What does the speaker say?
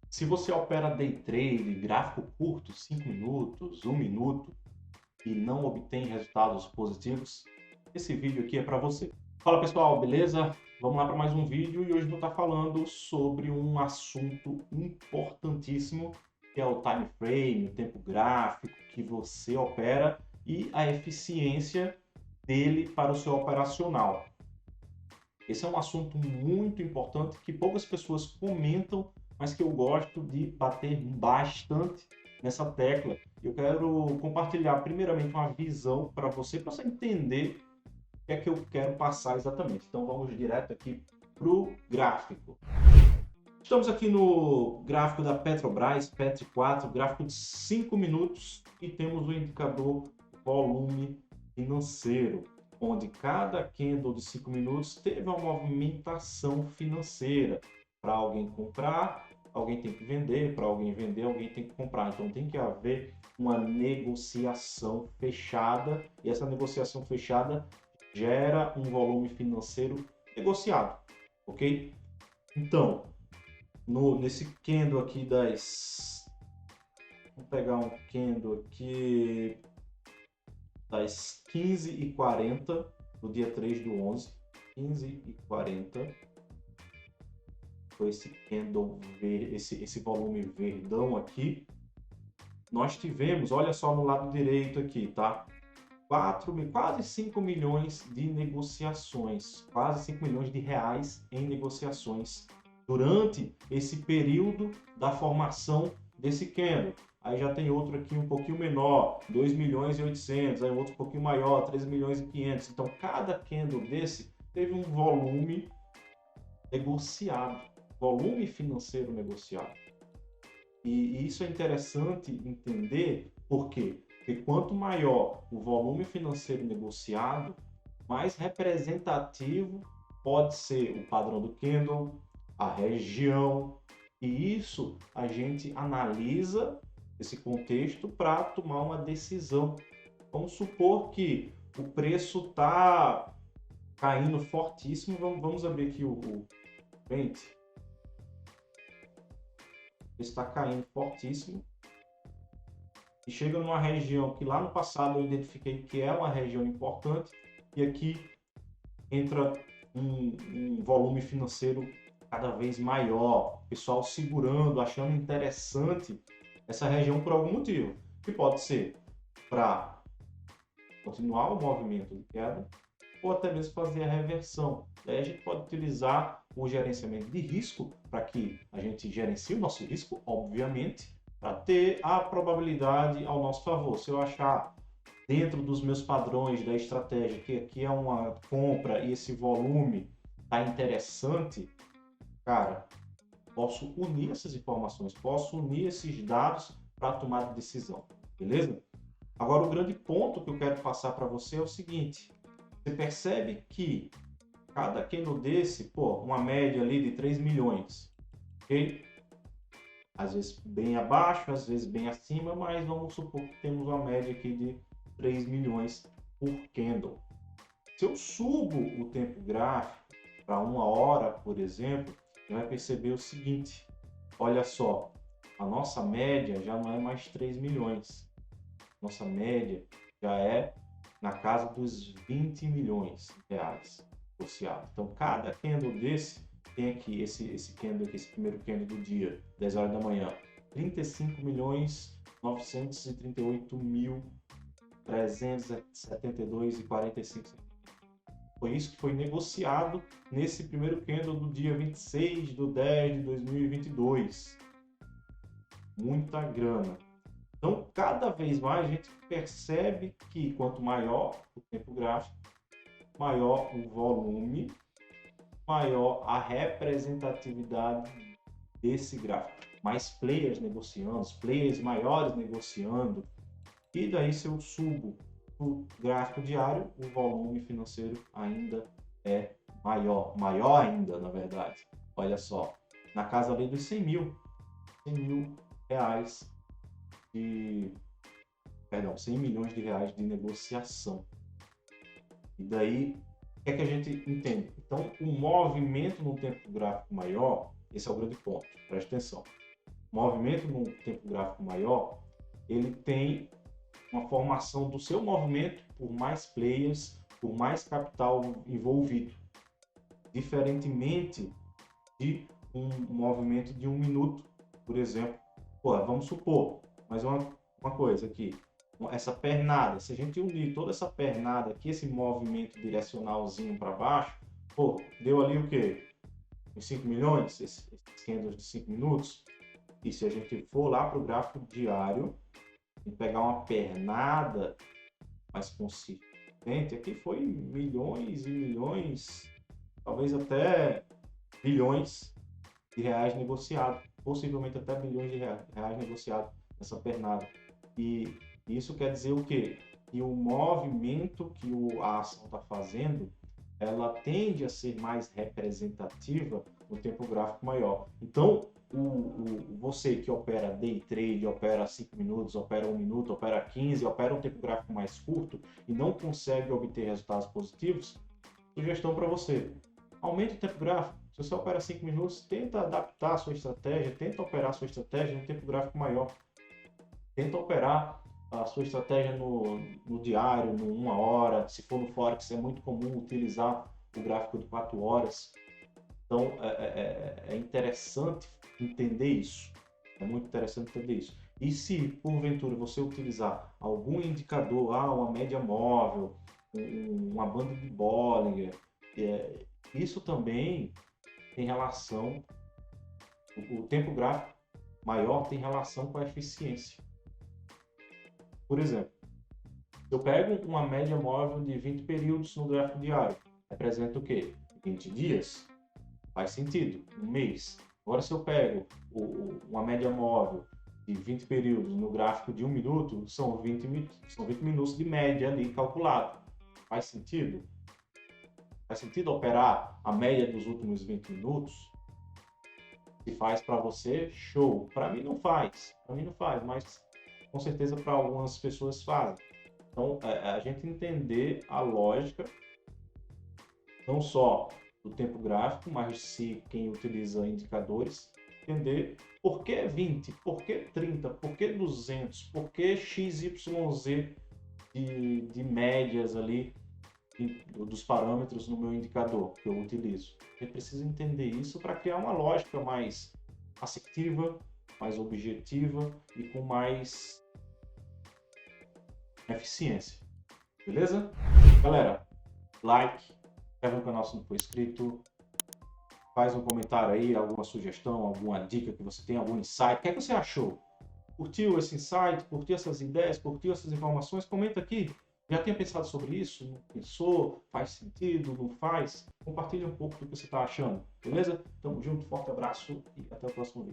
Se você opera day trade, gráfico curto, 5 minutos, 1 minuto, e não obtém resultados positivos, esse vídeo aqui é para você. Fala pessoal, beleza? Vamos lá para mais um vídeo e hoje eu vou estar falando sobre um assunto importantíssimo, que é o time frame, o tempo gráfico que você opera e a eficiência dele para o seu operacional. Esse é um assunto muito importante que poucas pessoas comentam, mas que eu gosto de bater bastante nessa tecla. Eu quero compartilhar primeiramente uma visão para você entender o que é que eu quero passar exatamente. Então vamos direto aqui para o gráfico. Estamos aqui no gráfico da Petrobras, PET4, gráfico de 5 minutos e temos o indicador volume financeiro, onde cada candle de 5 minutos teve uma movimentação financeira. Para alguém comprar, alguém tem que vender, para alguém vender, alguém tem que comprar. Então tem que haver uma negociação fechada e essa negociação fechada gera um volume financeiro negociado, ok? Então, nesse candle aqui vamos pegar um candle aqui das 15h40 do dia 3 do 11, 15h40, foi esse candle verde, esse volume verdão aqui. Nós tivemos, olha só no lado direito aqui, tá? Quase 5 milhões de negociações, quase 5 milhões de reais em negociações durante esse período da formação desse candle. Aí já tem outro aqui um pouquinho menor, 2 milhões e 800, aí outro um pouquinho maior, 3 milhões e 500. Então, cada candle desse teve um volume negociado, volume financeiro negociado. E isso é interessante entender, por quê? Porque quanto maior o volume financeiro negociado, mais representativo pode ser o padrão do candle, a região, e isso a gente analisa esse contexto para tomar uma decisão. Vamos supor que o preço está caindo fortíssimo. Vamos abrir aqui o Brent. Está caindo fortíssimo e chega numa região que lá no passado eu identifiquei que é uma região importante, e aqui entra um volume financeiro cada vez maior, pessoal segurando, achando interessante essa região por algum motivo, que pode ser para continuar o movimento de queda ou até mesmo fazer a reversão. Daí a gente pode utilizar o gerenciamento de risco para que a gente gerencie o nosso risco, obviamente, para ter a probabilidade ao nosso favor. Se eu achar dentro dos meus padrões da estratégia que aqui é uma compra e esse volume está interessante, cara, posso unir essas informações, posso unir esses dados para tomar decisão, beleza? Agora, o grande ponto que eu quero passar para você é o seguinte: você percebe que cada candle desse, uma média ali de 3 milhões, ok? Às vezes bem abaixo, às vezes bem acima, mas vamos supor que temos uma média aqui de 3 milhões por candle. Se eu subo o tempo gráfico para 1 hora, por exemplo, você vai perceber o seguinte: olha só, a nossa média já não é mais 3 milhões. Nossa média já é na casa dos 20 milhões de reais negociados. Então, cada candle desse tem aqui, esse candle aqui, esse primeiro candle do dia, 10 horas da manhã, 35 milhões 938 mil 372,45. Foi isso que foi negociado nesse primeiro candle do dia 26 de 10 de 2022. Muita grana. Então, cada vez mais a gente percebe que quanto maior o tempo gráfico, maior o volume, maior a representatividade desse gráfico. Mais players negociando, players maiores negociando. E daí, se eu subo o gráfico diário, o volume financeiro ainda é maior ainda, na verdade. Olha só, na casa ali dos 100 mil reais 100 milhões de reais de negociação. E daí, o que é que a gente entende? Então, o movimento no tempo gráfico maior, esse é o grande ponto, preste atenção. movimento num tempo gráfico maior, ele tem uma formação do seu movimento por mais players, por mais capital envolvido, diferentemente de um movimento de 1 minuto, por exemplo. Pô, vamos supor, mais uma coisa aqui, essa pernada, se a gente unir toda essa pernada aqui, esse movimento direcionalzinho para baixo, pô, deu ali o quê? Uns 5 milhões, esses candles de 5 minutos. E se a gente for lá para o gráfico diário e pegar uma pernada mais consistente, aqui foi milhões e milhões, talvez até bilhões de reais negociados, possivelmente até bilhões de reais negociados nessa pernada. E isso quer dizer o quê? Que o movimento que a ação está fazendo, ela tende a ser mais representativa no tempo gráfico maior. Então, você que opera day trade, opera 5 minutos, opera 1 minuto, opera 15, opera um tempo gráfico mais curto e não consegue obter resultados positivos, sugestão para você: aumente o tempo gráfico. Se você opera 5 minutos, tenta adaptar a sua estratégia, tenta operar a sua estratégia no tempo gráfico maior. Tenta operar a sua estratégia no diário, no 1 hora. Se for no Forex, é muito comum utilizar o gráfico de 4 horas. Então, é interessante entender isso. É muito interessante entender isso. E se, porventura, você utilizar algum indicador, uma média móvel, uma banda de Bollinger, isso também tem relação, o tempo gráfico maior tem relação com a eficiência. Por exemplo, se eu pego uma média móvel de 20 períodos no gráfico diário, representa o quê? 20 dias. Faz sentido, um mês. Agora, se eu pego uma média móvel de 20 períodos no gráfico de 1 minuto, são 20 minutos de média ali calculado. Faz sentido? Faz sentido operar a média dos últimos 20 minutos? Se faz para você, show. Para mim não faz. Para mim não faz, mas com certeza para algumas pessoas fazem. Então, a gente entender a lógica, não só do tempo gráfico, mas se quem utiliza indicadores, entender por que 20, por que 30, por que 200, por que XYZ de médias ali dos parâmetros no meu indicador que eu utilizo. Eu preciso entender isso para criar uma lógica mais assertiva, mais objetiva e com mais eficiência. Beleza? Galera, like, se inscreve no canal se não for inscrito, faz um comentário aí, alguma sugestão, alguma dica que você tem, algum insight. O que é que você achou? Curtiu esse insight? Curtiu essas ideias? Curtiu essas informações? Comenta aqui. Já tinha pensado sobre isso? Não pensou? Faz sentido? Não faz? Compartilha um pouco do que você está achando, beleza? Tamo junto, forte abraço e até o próximo vídeo.